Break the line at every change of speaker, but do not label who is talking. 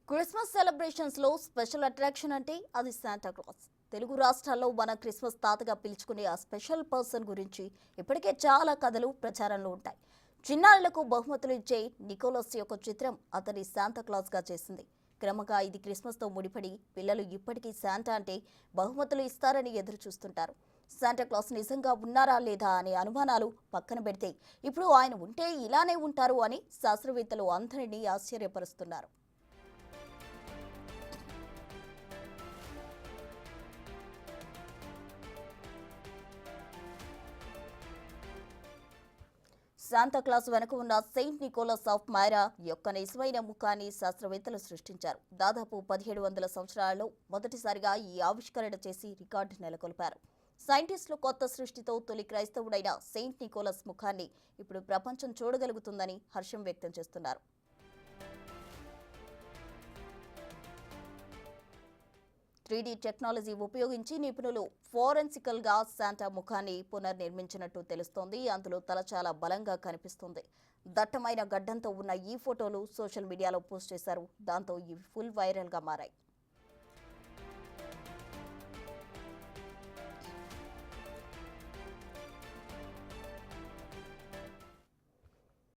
Christmas celebrations లో special attraction అంటే అది శాంటా క్లాస్. తెలుగు రాష్ట్రాల్లో మన క్రిస్మస్ తాతగా పిలుచుకునే ఆ స్పెషల్ పర్సన్ గురించి ఇప్పటికే చాలా కథలు ప్రచారంలో ఉంటాయి. చిన్నారులకు బహుమతులు ఇచ్చే నికోలస్ యొక్క చిత్రం అతని శాంటా క్లాస్ గా చేసింది. క్రమంగా ఇది క్రిస్మస్ తో ముడిపడి పిల్లలు ఇప్పటికీ శాంటా అంటే బహుమతులు ఇస్తారని ఎదురు చూస్తుంటారు. శాంటా క్లాస్ నిజంగా ఉన్నారా లేదా అనే అనుమానాలు పక్కన పెడితే ఇప్పుడు ఆయన ఉంటే ఇలానే ఉంటారు అని శాస్త్రవేత్తలు అందరినీ ఆశ్చర్యపరుస్తున్నారు. శాంతా క్లాస్ వెనుక ఉన్న సెయింట్ నికోలస్ ఆఫ్ మైరా యొక్క నిజమైన ముఖాన్ని శాస్త్రవేత్తలు సృష్టించారు. దాదాపు 1700 సంవత్సరాలలో మొదటిసారిగా ఈ ఆవిష్కరణ చేసి రికార్డు నెలకొల్పారు. సైంటిస్టులు కొత్త సృష్టితో తొలి క్రైస్తవుడైన సెయింట్ నికోలస్ ముఖాన్ని ఇప్పుడు ప్రపంచం చూడగలుగుతుందని హర్షం వ్యక్తం చేస్తున్నారు. 3D టెక్నాలజీ ఉపయోగించి నిపుణులు ఫోరెన్సికల్ గా శాంటా ముఖాన్ని పునర్నిర్మించినట్టు తెలుస్తోంది. అందులో తల చాలా బలంగా కనిపిస్తుంది. దట్టమైన గడ్డంతో ఉన్న ఈ ఫోటోలు సోషల్ మీడియాలో పోస్ట్ చేశారు. దాంతో ఇవి ఫుల్ వైరల్ గా మారాయి.